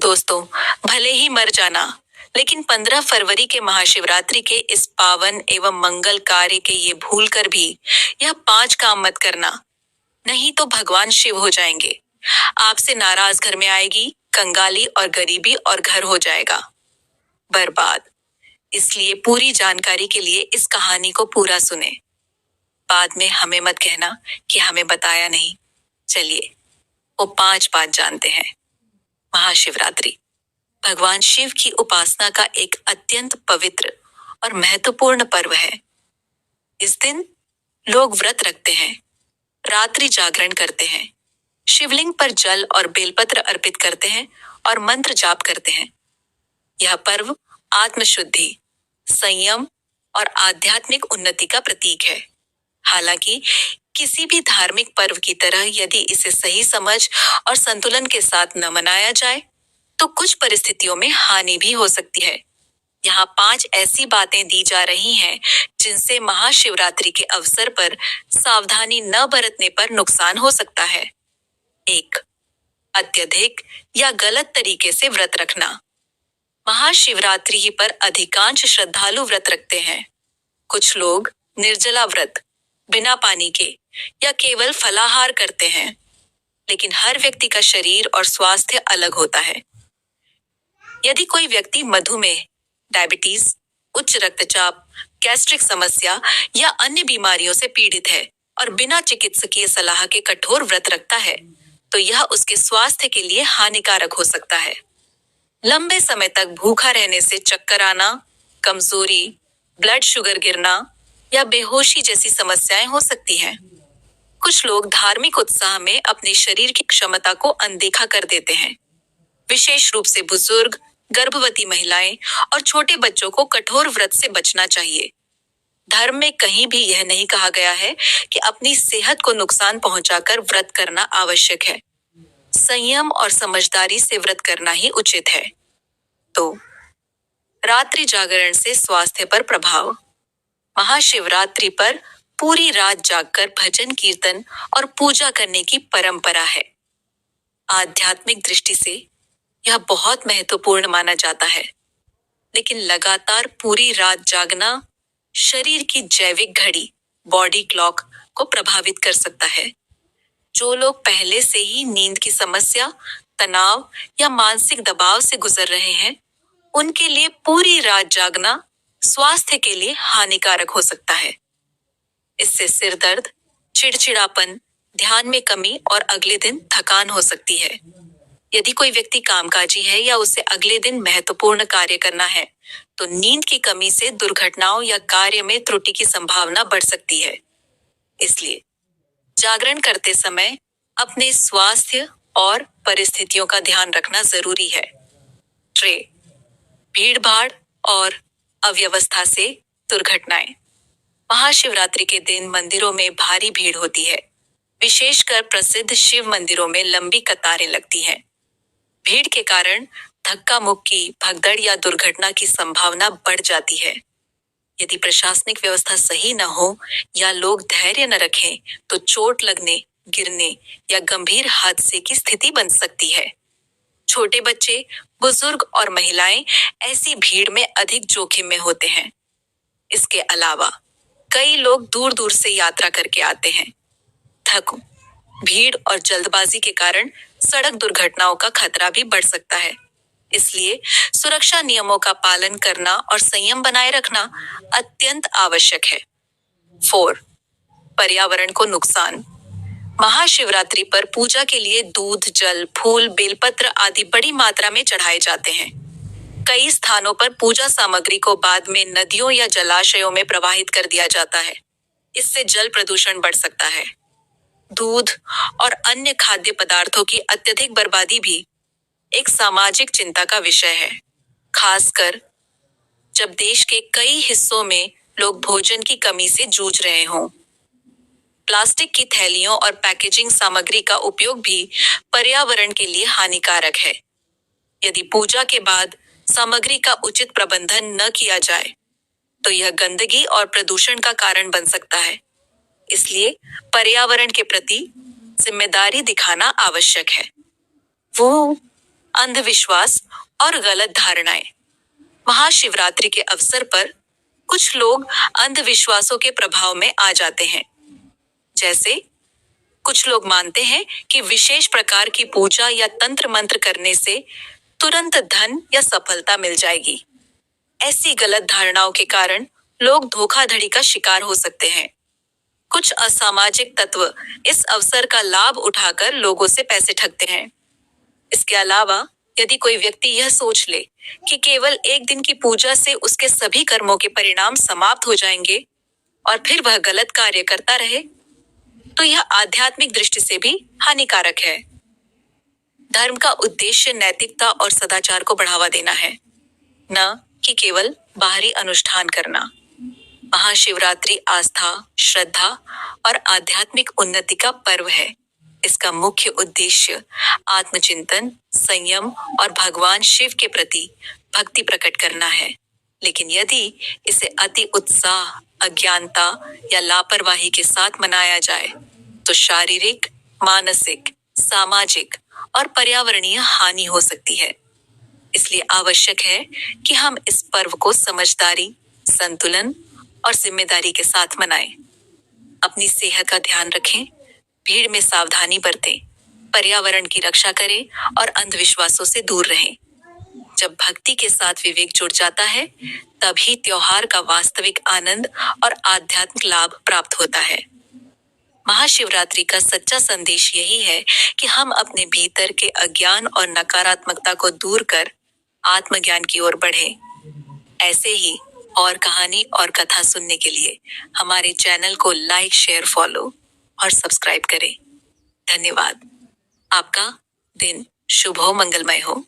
दोस्तों, भले ही मर जाना, लेकिन 15 फरवरी के महाशिवरात्रि के इस पावन एवं मंगल कार्य के ये भूल कर भी यह 5 काम मत करना, नहीं तो भगवान शिव हो जाएंगे। आपसे नाराज घर में आएगी कंगाली और गरीबी और घर हो जाएगा बर्बाद। इसलिए पूरी जानकारी के लिए इस कहानी को पूरा सुने। बाद में हमें मत कहना कि हमें बताया नहीं। चलिए वो 5 बात जानते हैं। महाशिवरात्रि भगवान शिव की उपासना का एक अत्यंत पवित्र और महत्वपूर्ण पर्व है। इस दिन लोग व्रत रखते हैं, रात्रि जागरण करते हैं, शिवलिंग पर जल और बेलपत्र अर्पित करते हैं और मंत्र जाप करते हैं। यह पर्व आत्मशुद्धि, संयम और आध्यात्मिक उन्नति का प्रतीक है। हालांकि किसी भी धार्मिक पर्व की तरह यदि इसे सही समझ और संतुलन के साथ न मनाया जाए तो कुछ परिस्थितियों में हानि भी हो सकती है। यहाँ 5 ऐसी बातें दी जा रही हैं जिनसे महाशिवरात्रि के अवसर पर सावधानी न बरतने पर नुकसान हो सकता है। 1. अत्यधिक या गलत तरीके से व्रत रखना। महाशिवरात्रि ही पर अधिकांश श्रद्धालु व्रत रखते हैं। कुछ लोग निर्जला व्रत, बिना पानी के या केवल फलाहार करते हैं, लेकिन हर व्यक्ति का शरीर और स्वास्थ्य अलग होता है। यदि कोई व्यक्ति मधुमेह, डायबिटीज, उच्च रक्तचाप, गैस्ट्रिक समस्या या अन्य बीमारियों से पीड़ित है और बिना चिकित्सकीय सलाह के कठोर व्रत रखता है, तो यह उसके स्वास्थ्य के लिए हानिकारक हो सकता है। लंबे समय तक भूखा रहने से चक्कर आना, कमजोरी, ब्लड शुगर गिरना या बेहोशी जैसी समस्याएं हो सकती हैं। कुछ लोग धार्मिक उत्साह में अपने शरीर की क्षमता को अनदेखा कर देते हैं। विशेष रूप से बुजुर्ग, गर्भवती महिलाएं और छोटे बच्चों को कठोर व्रत से बचना चाहिए। धर्म में कहीं भी यह नहीं कहा गया है कि अपनी सेहत को नुकसान पहुंचाकर व्रत करना आवश्यक है। संयम और समझदारी से व्रत करना ही उचित है। तो रात्रि जागरण से स्वास्थ्य पर प्रभाव। महाशिवरात्रि पर पूरी रात जागकर भजन कीर्तन और पूजा करने की परंपरा है। आध्यात्मिक दृष्टि से यह बहुत महत्वपूर्ण माना जाता है, लेकिन लगातार पूरी रात जागना शरीर की जैविक घड़ी, बॉडी क्लॉक को प्रभावित कर सकता है। जो लोग पहले से ही नींद की समस्या, तनाव या मानसिक दबाव से गुजर रहे हैं, उनके लिए पूरी रात जागना स्वास्थ्य के लिए हानिकारक हो सकता है। इससे सिर दर्द, चिड़चिड़ापन, ध्यान में कमी और अगले दिन थकान हो सकती है। यदि कोई व्यक्ति कामकाजी है या उसे अगले दिन महत्वपूर्ण कार्य करना है, तो नींद की कमी से दुर्घटनाओं या कार्य में त्रुटि की संभावना बढ़ सकती है। इसलिए जागरण करते समय अपने स्वास्थ्य और परिस्थितियों का ध्यान रखना जरूरी है। 3. भीड़-भाड़ और अव्यवस्था से दुर्घटनाएं। महाशिवरात्रि के दिन मंदिरों में भारी भीड़ होती है। विशेषकर प्रसिद्ध शिव मंदिरों में लंबी कतारें लगती हैं। भीड़ के कारण धक्का मुक्की, भगदड़ या दुर्घटना की संभावना बढ़ जाती है। यदि प्रशासनिक व्यवस्था सही न हो या लोग धैर्य न रखें, तो चोट लगने, गिरने या गंभीर हादसे की स्थिति बन सकती है। छोटे बच्चे, बुजुर्ग और महिलाएं ऐसी भीड़ में अधिक जोखिम में होते हैं। इसके अलावा कई लोग दूर दूर से यात्रा करके आते हैं। भीड़ और जल्दबाजी के कारण सड़क दुर्घटनाओं का खतरा भी बढ़ सकता है। इसलिए सुरक्षा नियमों का पालन करना और संयम बनाए रखना अत्यंत आवश्यक है। 4. पर्यावरण को नुकसान। महाशिवरात्रि पर पूजा के लिए दूध, जल, फूल, बेलपत्र आदि बड़ी मात्रा में चढ़ाए जाते हैं। कई स्थानों पर पूजा सामग्री को बाद में नदियों या जलाशयों में प्रवाहित कर दिया जाता है। इससे जल प्रदूषण बढ़ सकता है। दूध और अन्य खाद्य पदार्थों की अत्यधिक बर्बादी भी एक सामाजिक चिंता का विषय है, खासकर जब देश के कई हिस्सों में लोग भोजन की कमी से जूझ रहे हों। प्लास्टिक की थैलियों और पैकेजिंग सामग्री का उपयोग भी पर्यावरण के लिए हानिकारक है। यदि पूजा के बाद सामग्री का उचित प्रबंधन न किया जाए, तो यह गंदगी और प्रदूषण का कारण बन सकता है। इसलिए पर्यावरण के प्रति जिम्मेदारी दिखाना आवश्यक है। वो अंधविश्वास और गलत धारणाएं। महाशिवरात्रि के अवसर पर कुछ लोग अंधविश्वासों के प्रभाव में आ जाते हैं। जैसे कुछ लोग मानते हैं कि विशेष प्रकार की पूजा या तंत्र मंत्र करने से तुरंत धन या सफलता मिल जाएगी। ऐसी गलत धारणाओं के कारण लोग धोखाधड़ी का शिकार हो सकते हैं। कुछ असामाजिक तत्व इस अवसर का लाभ उठाकर लोगों से पैसे ठगते हैं। इसके अलावा यदि कोई व्यक्ति यह सोच ले कि केवल एक दिन की पूजा से उसके सभी कर्मों के परिणाम समाप्त हो जाएंगे और फिर वह गलत कार्य करता रहे, तो यह आध्यात्मिक दृष्टि से भी हानिकारक है। धर्म का उद्देश्य नैतिकता और सदाचार को बढ़ावा देना है, न कि केवल बाहरी अनुष्ठान करना। महाशिवरात्रि आस्था, श्रद्धा और आध्यात्मिक उन्नति का पर्व है। इसका मुख्य उद्देश्य आत्मचिंतन, संयम और भगवान शिव के प्रति भक्ति प्रकट करना है। लेकिन यदि इसे अति उत्साह, अज्ञानता या लापरवाही के साथ मनाया जाए तो शारीरिक, मानसिक, सामाजिक और पर्यावरणीय हानि हो सकती है। इसलिए आवश्यक है कि हम इस पर्व को समझदारी, संतुलन और जिम्मेदारी के साथ मनाएं। अपनी सेहत का ध्यान रखें, भीड़ में सावधानी बरतें, पर्यावरण की रक्षा करें और अंधविश्वासों से दूर रहें। जब भक्ति के साथ विवेक जुड़ जाता है, तभी त्योहार का वास्तविक आनंद और आध्यात्मिक लाभ प्राप्त होता है। महाशिवरात्रि का सच्चा संदेश यही है कि हम अपने भीतर के अज्ञान और नकारात्मकता को दूर कर आत्मज्ञान की ओर बढ़ें। ऐसे ही और कहानी और कथा सुनने के लिए हमारे चैनल को लाइक, शेयर, फॉलो और सब्सक्राइब करें। धन्यवाद। आपका दिन शुभ हो, मंगलमय हो।